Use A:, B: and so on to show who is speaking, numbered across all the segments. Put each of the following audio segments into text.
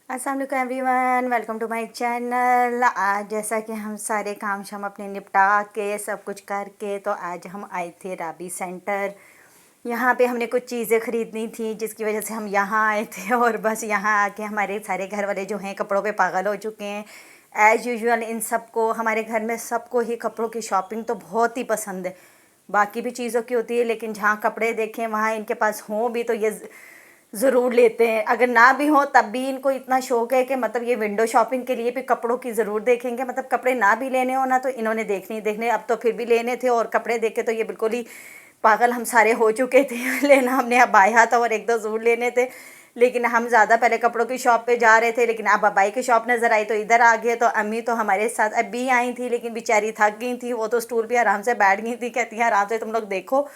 A: अस्सलाम वालेकुम everyone, welcome to my channel. आज जैसा कि हम सारे काम शाम अपने निपटा के सब कुछ करके तो आज हम आए थे राबी सेंटर। यहाँ पे हमने कुछ चीज़ें ख़रीदनी थी जिसकी वजह से हम यहाँ आए थे और बस यहाँ आके हमारे सारे घर वाले जो हैं कपड़ों पे पागल हो चुके हैं। एज़ यूजुअल इन सबको हमारे घर में सबको ही कपड़ों की शॉपिंग तो बहुत ही पसंद है। बाकी भी चीज़ों की होती है लेकिन जहाँ कपड़े देखें वहाँ इनके पास हों भी तो ये ज़रूर लेते हैं। अगर ना भी हो तब भी इनको इतना शौक़ है कि मतलब ये विंडो शॉपिंग के लिए भी कपड़ों की ज़रूर देखेंगे। मतलब कपड़े ना भी लेने हो ना तो इन्होंने देखने ही देखने। अब तो फिर भी लेने थे और कपड़े देखे तो ये बिल्कुल ही पागल हम सारे हो चुके थे। लेना हमने अबाया था और एक दो ज़रूर लेने थे लेकिन हम ज़्यादा पहले कपड़ों की शॉप पे जा रहे थे लेकिन अब अबाई की शॉप नज़र आई तो इधर आ गए। तो अम्मी तो हमारे साथ अभी आई थी लेकिन बेचारी थक गई थी। वो तो स्टूल पे आराम से बैठ गई थी, कहती हैं आराम से तुम लोग देखो,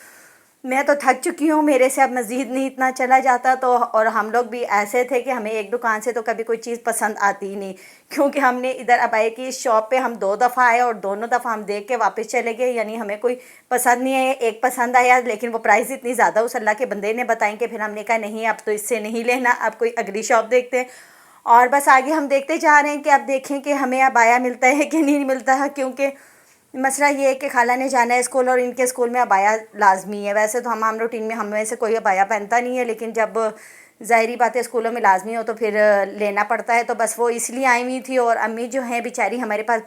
A: मैं तो थक चुकी हूँ, मेरे से अब मज़ीद नहीं इतना चला जाता। तो और हम लोग भी ऐसे थे कि हमें एक दुकान से तो कभी कोई चीज़ पसंद आती ही नहीं, क्योंकि हमने इधर अबाई की शॉप पे हम 2 दफ़ा आए और दोनों दफ़ा हम देख के वापस चले गए। यानी हमें कोई पसंद नहीं है। एक पसंद आया लेकिन वो प्राइस इतनी ज़्यादा उस अल्लाह के बंदे ने बताई कि फिर हमने कहा नहीं अब तो इससे नहीं लेना, अब कोई अगली शॉप देखते हैं। और बस आगे हम देखते जा रहे हैं कि अब देखें कि हमें अबाया मिलता है कि नहीं मिलता है, क्योंकि मसला ये है कि खाला ने जाना है स्कूल और इनके स्कूल में अबाया लाजमी है। वैसे तो हम रूटीन में हम में से कोई अबाया पहनता नहीं है लेकिन जब ज़ाहिरी बात है स्कूलों में लाजमी हो तो फिर लेना पड़ता है। तो बस वो इसलिए आई हुई थी और अम्मी जो हैं बेचारी हमारे पास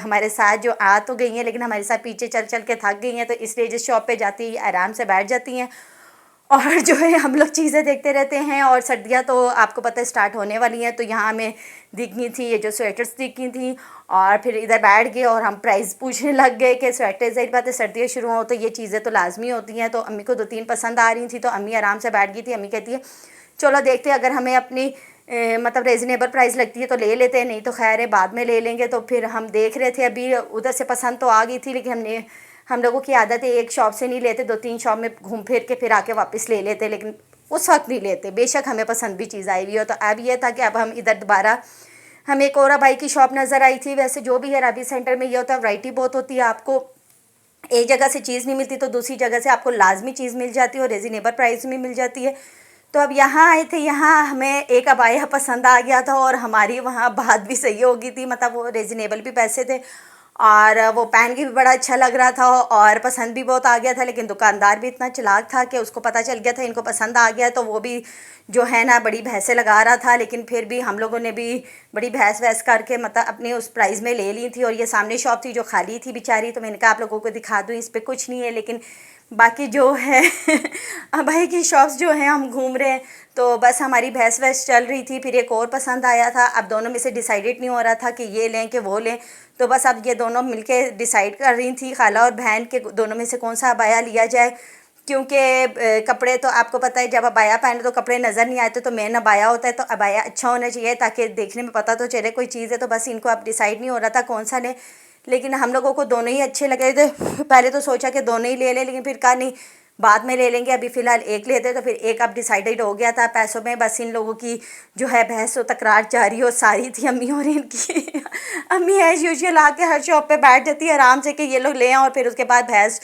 A: हमारे साथ जो आ तो गई हैं लेकिन हमारे साथ पीछे चल चल के थक गई हैं। तो इसलिए जिस शॉप पे जाती है आराम से बैठ जाती हैं और जो है हम लोग चीज़ें देखते रहते हैं। और सर्दियाँ तो आपको पता है स्टार्ट होने वाली हैं तो यहाँ हमें दिखी थी ये जो स्वेटर्स दिखी थी और फिर इधर बैठ गए और हम प्राइस पूछने लग गए कि स्वेटर ज़ाहिर बात है सर्दियाँ शुरू हो तो ये चीज़ें तो लाजमी होती हैं। तो अम्मी को 2-3 पसंद आ रही थी तो अम्मी आराम से बैठ गई थी। अम्मी कहती है चलो देखते हैं अगर हमें अपनी मतलब रीज़नेबल प्राइस लगती है तो ले लेते हैं, नहीं तो खैर है बाद में ले लेंगे। तो फिर हम देख रहे थे अभी उधर से पसंद तो आ गई थी लेकिन हम लोगों की आदत है एक शॉप से नहीं लेते, 2-3 शॉप में घूम फिर के फिर आके वापस ले लेते, लेकिन उस वक्त नहीं लेते बेशक हमें पसंद भी चीज़ आई हुई हो। तो अब ये था कि अब हम इधर दोबारा हमें एक और भाई की शॉप नज़र आई थी। वैसे जो भी है राबी सेंटर में ये होता है वैरायटी बहुत होती है, आपको एक जगह से चीज़ नहीं मिलती तो दूसरी जगह से आपको लाजमी चीज़ मिल जाती है और रिजनेबल प्राइस में मिल जाती है। तो अब यहाँ आए थे, यहाँ हमें एक अबाया पसंद आ गया था और हमारी वहाँ बात भी सही हो गई थी। मतलब वो रिजनेबल भी पैसे थे और वो पहन के भी बड़ा अच्छा लग रहा था और पसंद भी बहुत आ गया था। लेकिन दुकानदार भी इतना चालाक था कि उसको पता चल गया था इनको पसंद आ गया तो वो भी जो है ना बड़ी भैंसें लगा रहा था। लेकिन फिर भी हम लोगों ने भी बड़ी भैंस वैस करके मतलब अपनी उस प्राइस में ले ली थी। और ये सामने शॉप थी जो खाली थी बेचारी, तो मैंने कहा आप लोगों को दिखा दूँ, इस पर कुछ नहीं है लेकिन बाकी जो है भाई की शॉप्स जो हैं हम घूम रहे हैं। तो बस हमारी भैंस वैस चल रही थी, फिर एक और पसंद आया था। अब दोनों में से डिसाइडेड नहीं हो रहा था कि ये लें कि वो लें। तो बस अब ये दोनों मिलके डिसाइड कर रही थी खाला और बहन के दोनों में से कौन सा अबाया लिया जाए, क्योंकि कपड़े तो आपको पता है जब अबाया पहने तो कपड़े नज़र नहीं आते तो मेन अबाया होता है। तो अबाया अच्छा होना चाहिए ताकि देखने में पता तो चले कोई चीज़ है। तो बस इनको अब डिसाइड नहीं हो रहा था कौन सा लें, लेकिन हम लोगों को दोनों ही अच्छे लगे थे। पहले तो सोचा कि दोनों ही ले लें लेकिन फिर कहा नहीं बाद में ले लेंगे, अभी फ़िलहाल एक लेते। तो फिर एक अब डिसाइडेड हो गया था पैसों में। बस इन लोगों की जो है बहस व तकरार जारी हो सारी थी अम्मी और इनकी अम्मी एज यूजुअल आके हर शॉप पे बैठ जाती है आराम से कि ये लोग लें और फिर उसके बाद बहस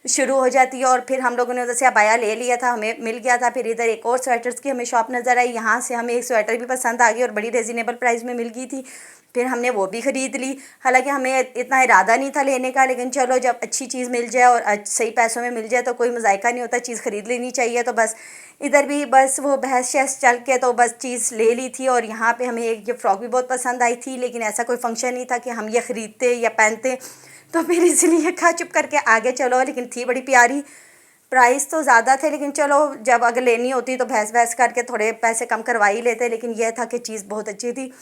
A: शुरू हो जाती है। और फिर हम लोगों ने उधर से अबाया ले लिया था, हमें मिल गया था। फिर इधर एक और स्वेटर्स की हमें शॉप नज़र आई, यहाँ से हमें एक स्वेटर भी पसंद आ गई और बड़ी रिजनेबल प्राइस में मिल गई थी। फिर हमने वो भी ख़रीद ली। हालांकि हमें इतना इरादा नहीं था लेने का, लेकिन चलो जब अच्छी चीज़ मिल जाए और सही पैसों में मिल जाए तो कोई मज़ायका नहीं होता, चीज़ ख़रीद लेनी चाहिए। तो बस इधर भी बस वो बहस शहस चल के तो बस चीज़ ले ली थी। और यहाँ पे हमें एक ये फ़्रॉक भी बहुत पसंद आई थी लेकिन ऐसा कोई फंक्शन नहीं था कि हम ये ख़रीदते या पहनते, तो फिर इसलिए खा चुप करके आगे चलो। लेकिन थी बड़ी प्यारी, प्राइस तो ज़्यादा थे लेकिन चलो जब अगर लेनी होती तो भैंस भैंस करके थोड़े पैसे कम करवा ही लेते। लेकिन यह था कि चीज़ बहुत अच्छी थी।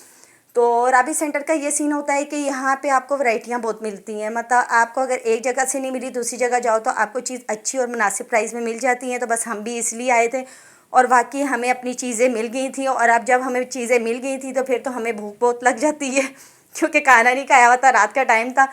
A: तो राबी सेंटर का ये सीन होता है कि यहाँ पे आपको वैरायटियाँ बहुत मिलती हैं। मतलब आपको अगर एक जगह से नहीं मिली दूसरी जगह जाओ तो आपको चीज़ अच्छी और मुनासिब प्राइस में मिल जाती हैं। तो बस हम भी इसलिए आए थे और वाकई हमें अपनी चीज़ें मिल गई थी। और अब जब हमें चीज़ें मिल गई थी तो फिर तो हमें भूख बहुत लग जाती है क्योंकि खाना नहीं खाया हुआ था, रात का टाइम था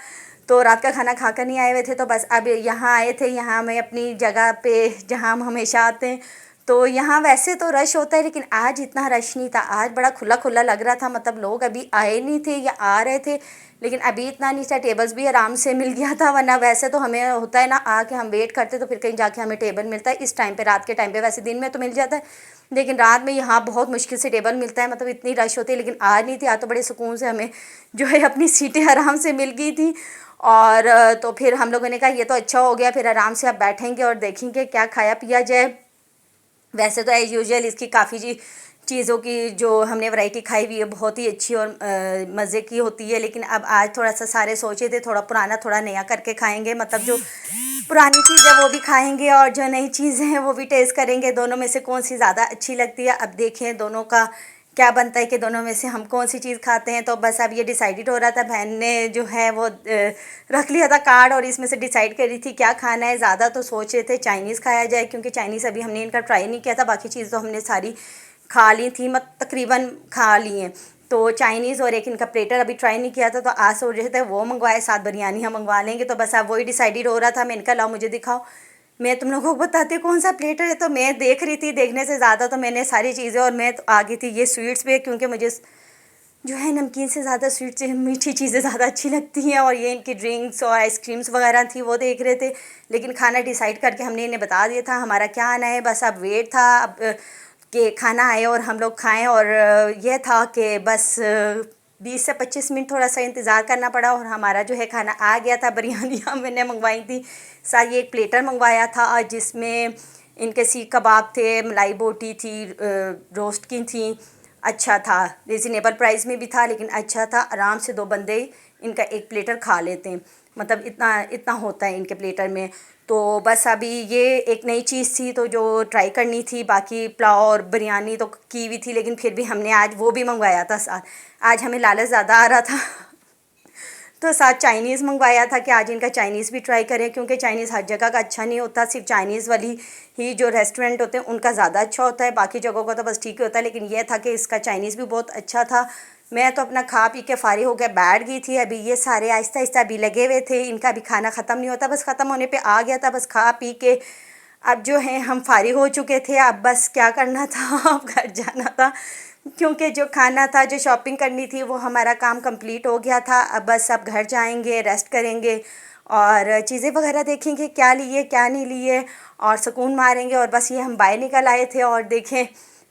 A: तो रात का खाना खाकर नहीं आए हुए थे। तो बस अब यहाँ आए थे, यहाँ हमें अपनी जगह पे जहाँ हम हमेशा आते हैं तो यहाँ वैसे तो रश होता है लेकिन आज इतना रश नहीं था। आज बड़ा खुला खुला लग रहा था, मतलब लोग अभी आए नहीं थे या आ रहे थे, लेकिन अभी इतना नहीं था। टेबल्स भी आराम से मिल गया था, वरना वैसे तो हमें होता है ना आके हम वेट करते तो फिर कहीं जाके हमें टेबल मिलता है इस टाइम पे, रात के टाइम पे। वैसे दिन में तो मिल जाता है लेकिन रात में यहाँ बहुत मुश्किल से टेबल मिलता है, मतलब इतनी रश होती है। लेकिन आज नहीं थी, आज तो बड़े सुकून से हमें जो है अपनी सीटें आराम से मिल गई थी। और तो फिर हम लोगों ने कहा ये तो अच्छा हो गया, फिर आराम से आप बैठेंगे और देखेंगे क्या खाया पिया जाए। वैसे तो एज़ यूजुअल इसकी काफ़ी चीज़ों की जो हमने वैरायटी खाई हुई है बहुत ही अच्छी और मज़े की होती है। लेकिन अब आज थोड़ा सा सारे सोचे थे थोड़ा पुराना थोड़ा नया करके खाएंगे, मतलब जो पुरानी चीज़ है वो भी खाएंगे और जो नई चीज़ें हैं वो भी टेस्ट करेंगे। दोनों में से कौन सी ज़्यादा अच्छी लगती है, अब देखें दोनों का क्या बनता है कि दोनों में से हम कौन सी चीज़ खाते हैं। तो बस अब ये डिसाइडेड हो रहा था, बहन ने जो है वो रख लिया था कार्ड और इसमें से डिसाइड कर रही थी क्या खाना है। ज़्यादा तो सोच रहे थे चाइनीज़ खाया जाए, क्योंकि चाइनीज़ अभी हमने इनका ट्राई नहीं किया था, बाकी चीज़ तो हमने सारी खा ली थी, तकरीबन खा ली हैं। तो चाइनीज़ और एक इनका प्लेटर अभी ट्राई नहीं किया था, तो आज सोच रहे थे वो मंगवाए, साथ बिरयानी हम मंगवा लेंगे। तो बस अब वही डिसाइडेड हो रहा था। मैंने कहा लाओ मुझे दिखाओ, मैं तुम लोगों को बताती हूँ कौन सा प्लेटर है। तो मैं देख रही थी, देखने से ज़्यादा तो मैंने सारी चीज़ें, और मैं तो आ गई थी ये स्वीट्स पे, क्योंकि मुझे जो है नमकीन से ज़्यादा स्वीट से मीठी चीज़ें ज़्यादा अच्छी लगती हैं। और ये इनकी ड्रिंक्स और आइसक्रीम्स वगैरह थी वो देख रहे थे। लेकिन खाना डिसाइड करके हमने इन्हें बता दिया था हमारा क्या आना है, बस अब वेट था अब कि खाना आए और हम लोग खाएं। और यह था कि बस 20 से 25 मिनट थोड़ा सा इंतज़ार करना पड़ा और हमारा जो है खाना आ गया था। बिरयानियाँ मैंने मंगवाई थी, साथ ही एक प्लेटर मंगवाया था जिसमें इनके सीख कबाब थे, मलाई बोटी थी, रोस्ट की थी। अच्छा था, रिजनेबल प्राइस में भी था लेकिन अच्छा था। आराम से 2 बंदे इनका एक प्लेटर खा लेते हैं, मतलब इतना इतना होता है इनके प्लेटर में। तो बस अभी ये एक नई चीज़ थी तो जो ट्राई करनी थी। बाकी पुलाव और बिरयानी तो की हुई थी, लेकिन फिर भी हमने आज वो भी मंगवाया था साथ। आज हमें लालच ज़्यादा आ रहा था तो साथ चाइनीज़ मंगवाया था कि आज इनका चाइनीज़ भी ट्राई करें, क्योंकि चाइनीज़ हर जगह का अच्छा नहीं होता। सिर्फ चाइनीज़ वाली ही जो रेस्टोरेंट होते हैं उनका ज़्यादा अच्छा होता है, बाकी जगहों का तो बस ठीक ही होता है। लेकिन यह था कि इसका चाइनीज़ भी बहुत अच्छा था। मैं तो अपना खा पी के फारिग हो गया बैठ गई थी। अभी ये सारे आहिस्ता आहिस्ता अभी लगे हुए थे, इनका भी खाना ख़त्म नहीं होता, बस ख़त्म होने पर आ गया था। बस खा पी के अब जो है हम फारिग हो चुके थे। अब बस क्या करना था, अब घर जाना था, क्योंकि जो खाना था, जो शॉपिंग करनी थी, वो हमारा काम कंप्लीट हो गया था। अब बस अब घर जाएंगे, रेस्ट करेंगे और चीज़ें वगैरह देखेंगे क्या लिए क्या नहीं लिए, और सुकून मारेंगे। और बस ये हम बाहर निकल आए थे और देखें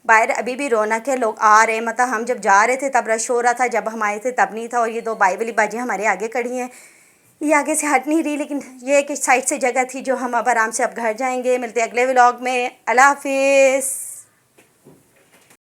A: बाहर अभी भी रौनक है, लोग आ रहे हैं। मतलब हम जब जा रहे थे तब रश हो रहा था, जब हम आए थे तब नहीं था। और ये 2 बाई वाली बाजियाँ हमारे आगे खड़ी हैं, ये आगे से हट नहीं रही, लेकिन ये एक साइड से जगह थी जो हम अब आराम से अब घर जाएंगे। मिलते हैं अगले व्लॉग में। अल्लाह हाफिज़।